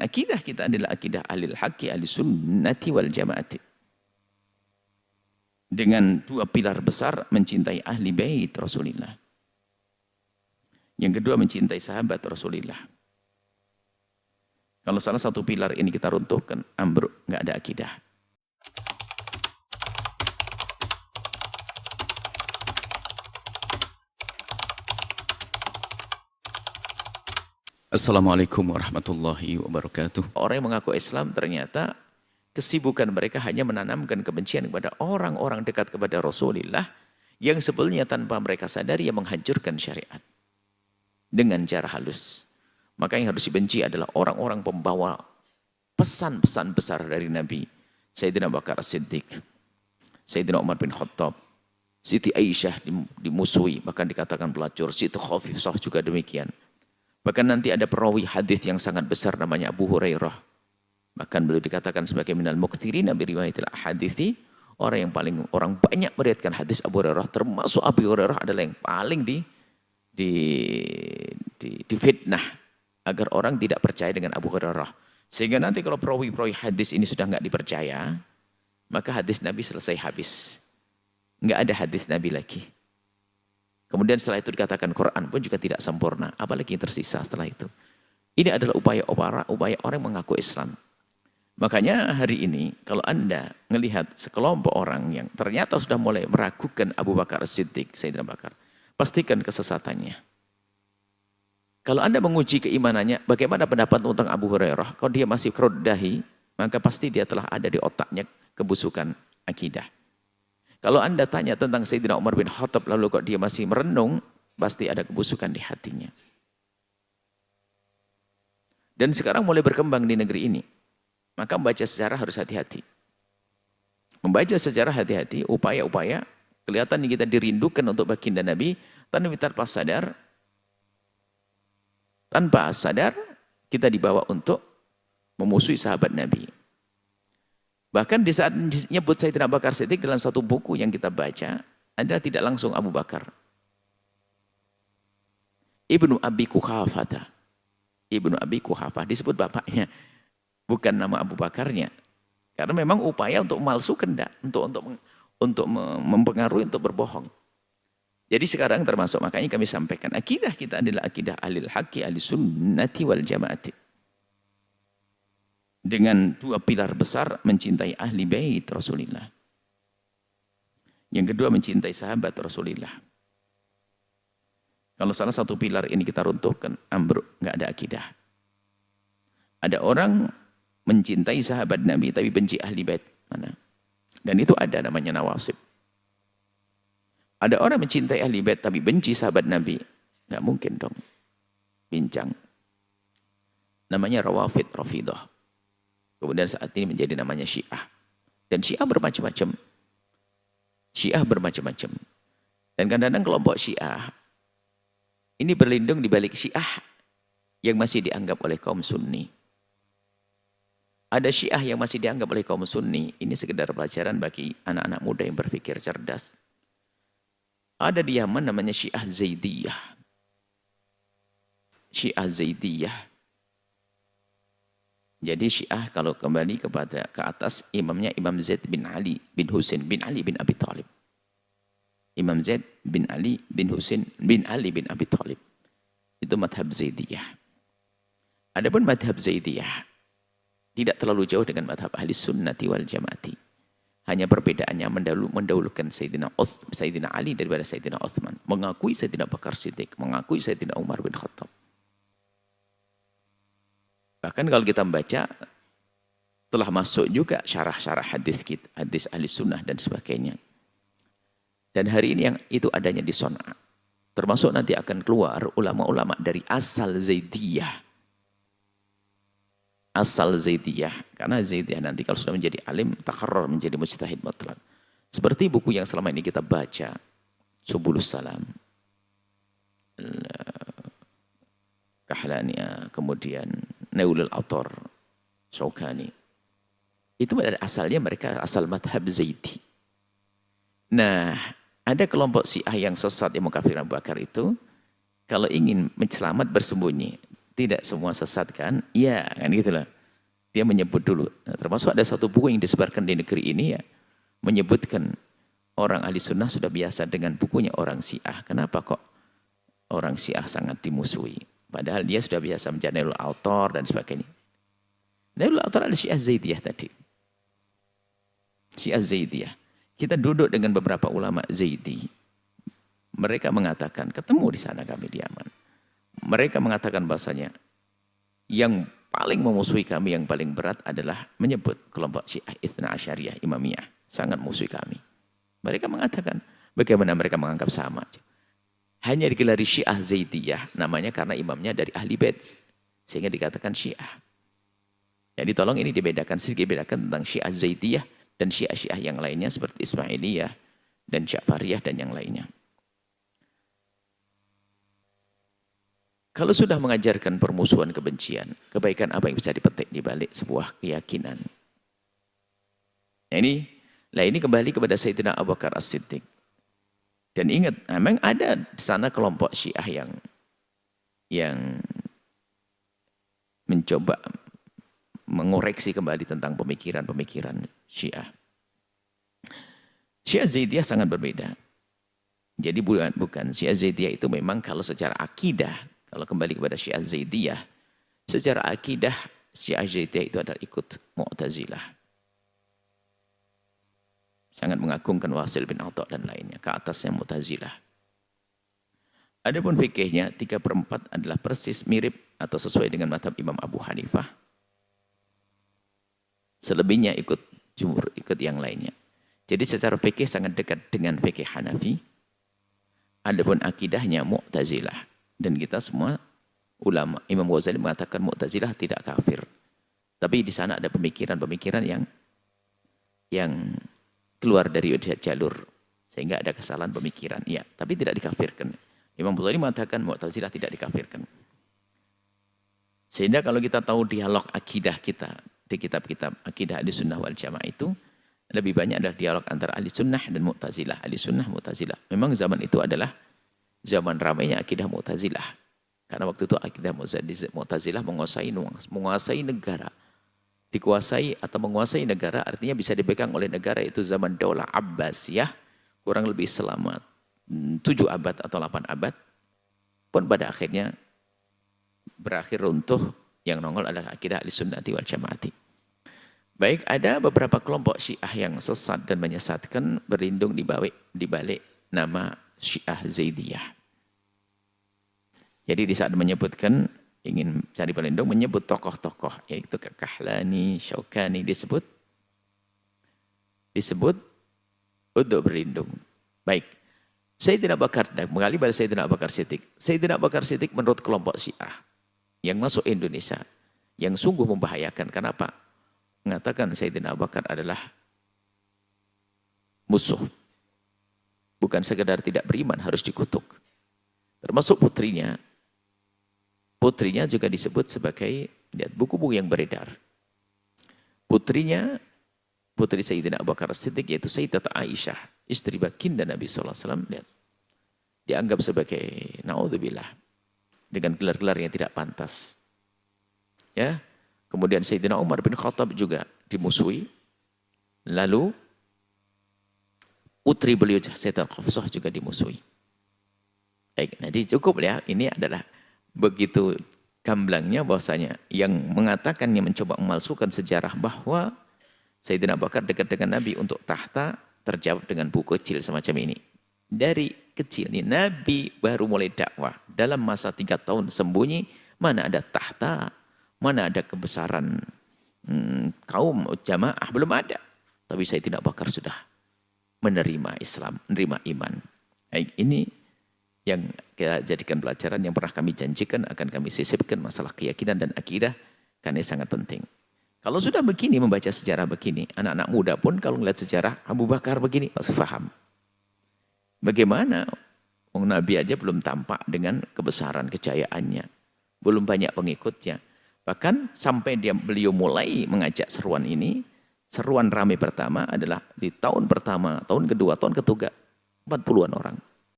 Akidah kita adalah akidah ahlil haqqi ahli sunnati wal jamaati. Dengan dua pilar besar, mencintai ahli bait Rasulullah. Yang kedua, mencintai sahabat Rasulullah. Kalau salah satu pilar ini kita runtuhkan, ambruk, nggak ada akidah. Assalamualaikum warahmatullahi wabarakatuh. Orang yang mengaku Islam ternyata kesibukan mereka hanya menanamkan kebencian kepada orang-orang dekat kepada Rasulullah yang sebetulnya tanpa mereka sadari yang menghancurkan syariat dengan cara halus. Maka yang harus dibenci adalah orang-orang pembawa pesan-pesan besar dari Nabi. Sayyidina Abu Bakar As-Siddiq, Sayyidina Umar bin Khattab, Siti Aisyah dimusuhi, bahkan dikatakan pelacur. Siti Khafifah juga demikian. Bahkan nanti ada perawi hadis yang sangat besar namanya Abu Hurairah. Bahkan beliau dikatakan sebagai minal mukthirina bi riwayatil ahadithi, orang banyak meriwayatkan hadis Abu Hurairah, termasuk Abu Hurairah adalah yang paling difitnah agar orang tidak percaya dengan Abu Hurairah. Sehingga nanti kalau perawi-perawi hadis ini sudah enggak dipercaya, maka hadis Nabi selesai habis. Enggak ada hadis Nabi lagi. Kemudian setelah itu dikatakan Quran pun juga tidak sempurna. Apalagi yang tersisa setelah itu. Ini adalah upaya orang yang mengaku Islam. Makanya hari ini kalau Anda melihat sekelompok orang yang ternyata sudah mulai meragukan Abu Bakar As-Siddiq, Sayyidina Bakar, pastikan kesesatannya. Kalau Anda menguji keimanannya, bagaimana pendapat tentang Abu Hurairah? Kalau dia masih keroddahi, maka pasti dia telah ada di otaknya kebusukan akidah. Kalau Anda tanya tentang Sayyidina Umar bin Khattab, lalu kok dia masih merenung, pasti ada kebusukan di hatinya. Dan sekarang mulai berkembang di negeri ini. Maka membaca sejarah harus hati-hati. Membaca sejarah hati-hati, upaya-upaya, kelihatan kita dirindukan untuk baginda Nabi, tanpa sadar, kita dibawa untuk memusuhi sahabat Nabi. Bahkan di saat menyebut Sayyidina Abu Bakar Siddiq dalam satu buku yang kita baca, adalah tidak langsung Abu Bakar. Ibnu Abi Quhafah. Ibnu Abi Quhafah disebut bapaknya, bukan nama Abu Bakarnya. Karena memang upaya untuk memalsukan, untuk mempengaruhi, untuk berbohong. Jadi sekarang termasuk, makanya kami sampaikan, akidah kita adalah akidah ahlil haqqi ahli sunnati wal jamaati. Dengan dua pilar besar, mencintai ahli bait Rasulullah. Yang kedua, mencintai sahabat Rasulullah. Kalau salah satu pilar ini kita runtuhkan, ambruk, nggak ada akidah. Ada orang mencintai sahabat Nabi tapi benci ahli bait. Mana? Dan itu ada namanya nawasib. Ada orang mencintai ahli bait tapi benci sahabat Nabi. Nggak mungkin dong. Bincang. Namanya rawafid, rafidah. Kemudian saat ini menjadi namanya Syiah. Dan Syiah bermacam-macam. Syiah bermacam-macam. Dan kadang-kadang kelompok Syiah ini berlindung di balik Syiah yang masih dianggap oleh kaum Sunni. Ada Syiah yang masih dianggap oleh kaum Sunni. Ini sekedar pelajaran bagi anak-anak muda yang berpikir cerdas. Ada di Yaman namanya Syiah Zaidiyah. Syiah Zaidiyah. Jadi Syiah kalau kembali ke atas, imamnya Imam Zaid bin Ali bin Husain bin Ali bin Abi Thalib. Imam Zaid bin Ali bin Husain bin Ali bin Abi Thalib. Itu madhab Zaidiyah. Adapun madhab Zaidiyah tidak terlalu jauh dengan madhab ahli sunnati wal jamaati. Hanya perbedaannya mendahulukan Sayyidina Ali daripada Sayyidina Uthman. Mengakui Sayyidina Bakar Siddiq, mengakui Sayyidina Umar bin Khattab. Bahkan kalau kita membaca, telah masuk juga syarah-syarah hadis ahli sunnah dan sebagainya. Dan hari ini yang itu adanya di Son'a. Termasuk nanti akan keluar ulama-ulama dari asal Zaidiyah. Asal Zaidiyah. Karena Zaidiyah nanti kalau sudah menjadi alim, takharrar menjadi mujtahid mutlak. Seperti buku yang selama ini kita baca, Subulus Salam, Kahlani, kemudian Nailul Autor, Syaukani. Itu asalnya mereka asal madhab Zaidi. Nah, ada kelompok Syiah yang sesat yang mengkafirkan Abu Bakar itu, kalau ingin selamat bersembunyi, tidak semua sesat kan? Iya, kan gitu loh. Dia menyebut dulu. Nah, termasuk ada satu buku yang disebarkan di negeri ini ya, menyebutkan orang ahli sunnah sudah biasa dengan bukunya orang Syiah. Kenapa kok orang Syiah sangat dimusuhi? Padahal dia sudah biasa menjadi Nailul Autor dan sebagainya. Nailul Autor adalah Syiah Zaidiyah tadi. Syiah Zaidiyah. Kita duduk dengan beberapa ulama Zaidi. Mereka mengatakan, ketemu di sana kami di Yaman. Mereka mengatakan bahasanya, yang paling memusuhi kami, yang paling berat adalah menyebut kelompok Syiah Itsna Asyariyah Imamiyah. Sangat musuhi kami. Mereka mengatakan, bagaimana mereka menganggap sama. Hanya digelari Syiah Zaidiyah, namanya karena imamnya dari Ahli Bait. Sehingga dikatakan Syiah. Jadi tolong ini dibedakan, sedikit dibedakan tentang Syiah Zaidiyah dan Syiah-Syiah yang lainnya seperti Ismailiyah dan Ja'fariyah dan yang lainnya. Kalau sudah mengajarkan permusuhan kebencian, kebaikan apa yang bisa dipetik di balik sebuah keyakinan? Nah ini kembali kepada Sayyidina Abu Bakar As-Siddiq. Dan ingat, memang ada di sana kelompok Syiah yang mencoba mengoreksi kembali tentang pemikiran-pemikiran Syiah. Syiah Zaidiyah sangat berbeda. Jadi bukan Syiah Zaidiyah itu memang kalau secara akidah, kalau kembali kepada Syiah Zaidiyah, secara akidah Syiah Zaidiyah itu adalah ikut Mu'tazilah. Sangat mengagungkan Wasil bin Atha dan lainnya, ke atasnya Mu'tazilah. Adapun fikihnya 3/4 adalah persis mirip atau sesuai dengan mazhab Imam Abu Hanifah. Selebihnya ikut jumhur, ikut yang lainnya. Jadi secara fikih sangat dekat dengan fikih Hanafi. Adapun akidahnya Mu'tazilah. Dan kita semua ulama, Imam Ghazali mengatakan Mu'tazilah tidak kafir. Tapi di sana ada pemikiran-pemikiran yang keluar dari jalur. Sehingga ada kesalahan pemikiran. Ya, tapi tidak dikafirkan. Imam Ghazali mengatakan Mu'tazilah tidak dikafirkan. Sehingga kalau kita tahu dialog akidah kita, di kitab-kitab akidah ahli sunnah wal jamaah itu lebih banyak adalah dialog antara ahli sunnah dan Mu'tazilah, ahli sunnah Mu'tazilah. Memang zaman itu adalah zaman ramainya akidah Mu'tazilah, karena waktu itu akidah Mu'tazilah menguasai negara, dikuasai atau menguasai negara artinya bisa dipegang oleh negara. Itu zaman Daulah Abbasiyah kurang lebih selama 7 abad atau 8 abad, pun pada akhirnya berakhir runtuh. Yang nongol adalah akidah ahli sunnati wal jamaati. Baik, ada beberapa kelompok Syiah yang sesat dan menyesatkan berlindung di balik nama Syiah Zaidiyah. Jadi di saat menyebutkan, ingin cari pelindung, menyebut tokoh-tokoh, yaitu Kahlani, Syaukani disebut untuk berlindung. Baik, Sayyidina Abu Bakar, kembali pada Sayyidina Abu Bakar Siddiq. Sayyidina Abu Bakar Siddiq menurut kelompok Syiah yang masuk Indonesia, yang sungguh membahayakan. Kenapa? Mengatakan Sayyidina Abu Bakar adalah musuh. Bukan sekedar tidak beriman, harus dikutuk. Termasuk putrinya. Putrinya juga disebut sebagai, lihat buku-buku yang beredar. Putrinya, putri Sayyidina Abu Bakar Siddiq, yaitu Sayyidat Aisyah, istri baginda Nabi SAW, lihat. Dianggap sebagai, naudzubillah, dengan gelar-gelar yang tidak pantas. Ya. Kemudian Sayyidina Umar bin Khattab juga dimusuhi. Lalu putri beliau Sayyidah Hafsah juga dimusuhi. Baik, nanti cukup ya. Ini adalah begitu gamblangnya bahwasanya yang mengatakan, yang mencoba memalsukan sejarah bahwa Sayyidina Abu Bakar dekat dengan Nabi untuk tahta, terjawab dengan buku kecil semacam ini. Dari kecil nih, Nabi baru mulai dakwah. Dalam masa 3 tahun sembunyi, mana ada tahta, mana ada kebesaran kaum jamaah, belum ada. Tapi Sayyidina Abu Bakar sudah menerima Islam, menerima iman. Ini yang kita jadikan pelajaran yang pernah kami janjikan akan kami sisipkan masalah keyakinan dan akidah, karena ini sangat penting. Kalau sudah begini, membaca sejarah begini, anak-anak muda pun kalau melihat sejarah Abu Bakar begini, masih paham. Bagaimana Nabi aja belum tampak dengan kebesaran kejayaannya, belum banyak pengikutnya. Bahkan sampai beliau mulai mengajak seruan ini, seruan ramai pertama adalah di tahun pertama, tahun kedua, tahun ketiga, 40-an orang.